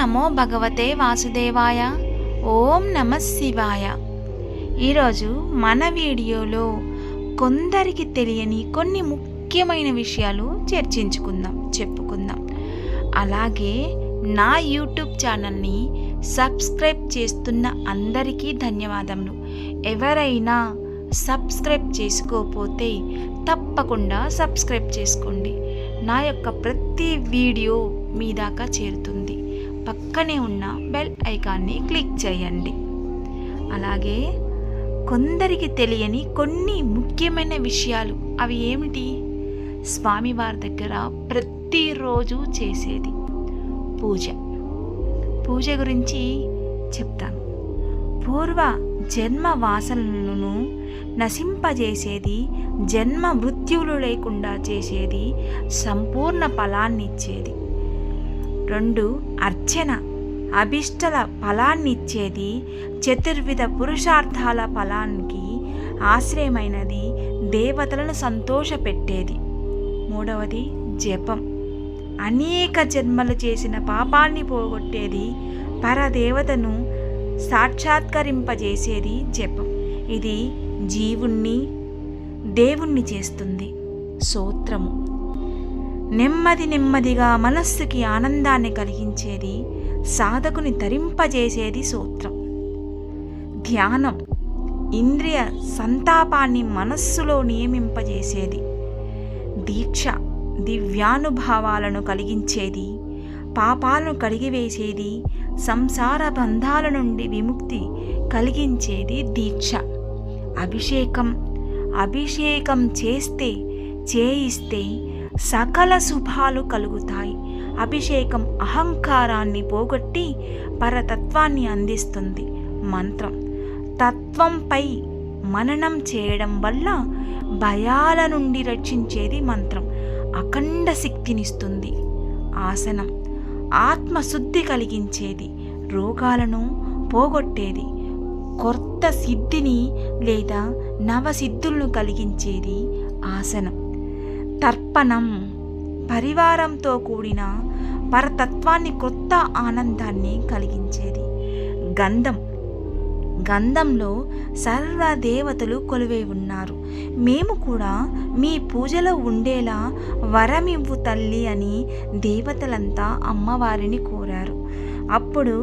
నమో భగవతే వాసుదేవాయ. ఓం నమః శివాయ. ఈరోజు మన వీడియోలో కొందరికి తెలియని కొన్ని ముఖ్యమైన విషయాలు చెప్పుకుందాం. అలాగే నా యూట్యూబ్ ఛానల్ని సబ్స్క్రైబ్ చేస్తున్న అందరికీ ధన్యవాదములు. ఎవరైనా సబ్స్క్రైబ్ చేసుకోకపోతే తప్పకుండా సబ్స్క్రైబ్ చేసుకోండి. నా యొక్క ప్రతి వీడియో మీ దాకా చేరుతుంది. పక్కనే ఉన్న బెల్ ఐకాన్ని క్లిక్ చేయండి. అలాగే కొందరికి తెలియని కొన్ని ముఖ్యమైన విషయాలు అవి ఏమిటి? స్వామివారి దగ్గర ప్రతిరోజు చేసేది పూజ గురించి చెప్తాను. పూర్వ జన్మ వాసనలను నశింపజేసేది, జన్మ మృత్యువులు లేకుండా చేసేది, సంపూర్ణ ఫలాన్నిచ్చేది. 2 అర్చన అభిష్టల ఫలాన్నిచ్చేది, చతుర్విధ పురుషార్థాల ఫలానికి ఆశ్రయమైనది, దేవతలను సంతోషపెట్టేది. 3వది జపం అనేక జన్మలు చేసిన పాపాన్ని పోగొట్టేది, పరదేవతను సాక్షాత్కరింపజేసేది జపం. ఇది జీవుణ్ణి దేవుణ్ణి చేస్తుంది. స్తోత్రము నెమ్మదిగా మనస్సుకి ఆనందాన్ని కలిగించేది, సాధకుని తరింపజేసేది స్తోత్రం. ధ్యానం ఇంద్రియ సంతాపాన్ని మనస్సులో నియమింపజేసేది. దీక్ష దివ్యానుభవాలను కలిగించేది, పాపాలను కడిగివేసేది, సంసార బంధాల నుండి విముక్తి కలిగించేది దీక్ష. అభిషేకం చేయిస్తే సకల శుభాలు కలుగుతాయి. అభిషేకం అహంకారాన్ని పోగొట్టి పరతత్వాన్ని అందిస్తుంది. మంత్రం తత్వంపై మననం చేయడం వల్ల భయాల నుండి రక్షించేది మంత్రం. అఖండ శక్తినిస్తుంది. ఆసనం ఆత్మశుద్ధి కలిగించేది, రోగాలను పోగొట్టేది, కొత్త సిద్ధిని లేదా నవసిద్ధులను కలిగించేది ఆసనం. తర్పణం పరివారంతో కూడిన పరతత్వాన్ని, కొత్త ఆనందాన్ని కలిగించేది. గంధంలో సర్వ దేవతలు కొలువై ఉన్నారు. మేము కూడా మీ పూజలో ఉండేలా వరమివ్వు తల్లి అని దేవతలంతా అమ్మవారిని కోరారు. అప్పుడు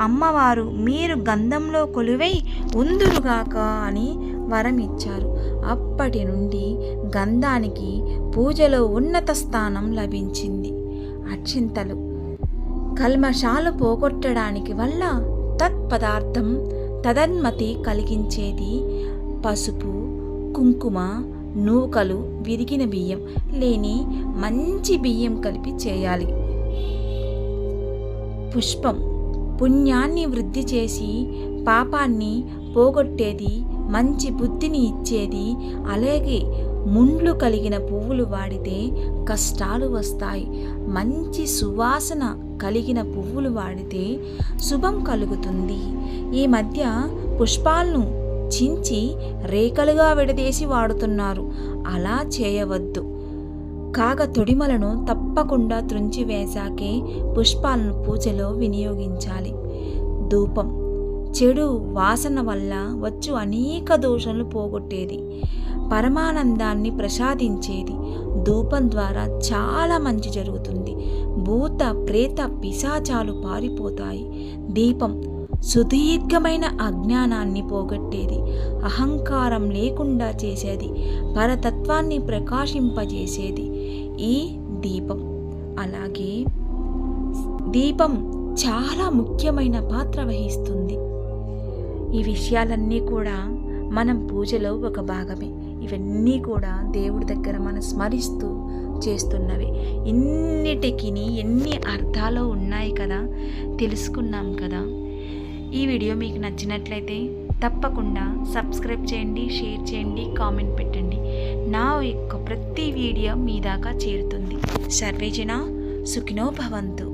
అమ్మవారు మీరు గంధంలో కొలువై ఉందురుగాక అని వరం ఇచ్చారు. అప్పటి నుండి గంధానికి పూజలో ఉన్నత స్థానం లభించింది. అక్షింతలు కల్మషాలు పోగొట్టడానికి వల్ల తత్పదార్థం తదన్మతి కలిగించేది. పసుపు, కుంకుమ, నూకలు, విరిగిన బియ్యం లేని మంచి బియ్యం కలిపి చేయాలి. పుష్పం పుణ్యాన్ని వృద్ధి చేసి పాపాన్ని పోగొట్టేది, మంచి బుద్ధిని ఇచ్చేది. అలాగే ముండ్లు కలిగిన పువ్వులు వాడితే కష్టాలు వస్తాయి. మంచి సువాసన కలిగిన పువ్వులు వాడితే శుభం కలుగుతుంది. ఈ మధ్య పుష్పాలను చించి రేఖలుగా విడదీసి వాడుతున్నారు. అలా చేయవద్దు. కాగ తొడిమలను తప్పకుండా త్రుంచి వేశాకే పుష్పాలను పూజలో వినియోగించాలి. ధూపం చెడు వాసన వల్ల వచ్చు అనేక దోషాలను పోగొట్టేది, పరమానందాన్ని ప్రసాదించేది. ధూపం ద్వారా చాలా మంచి జరుగుతుంది. భూత ప్రేత పిశాచాలు పారిపోతాయి. దీపం సుదీర్ఘమైన అజ్ఞానాన్ని పోగొట్టేది, అహంకారం లేకుండా చేసేది, పరతత్వాన్ని ప్రకాశింపజేసేది ఈ దీపం. అలాగే దీపం చాలా ముఖ్యమైన పాత్ర వహిస్తుంది. ఈ విషయాలన్నీ కూడా మనం పూజలో ఒక భాగమే. ఇవన్నీ కూడా దేవుడి దగ్గర మనం స్మరిస్తూ చేస్తున్నవి. ఇన్నిటికి ఎన్ని అర్థాలు ఉన్నాయి కదా, తెలుసుకున్నాం కదా. ఈ వీడియో మీకు నచ్చినట్లయితే తప్పకుండా సబ్స్క్రైబ్ చేయండి, షేర్ చేయండి, కామెంట్ పెట్టండి. నా యొక్క ప్రతి వీడియో మీ దాకా చేరుతుంది. సర్వేజన సుఖినో భవంతు.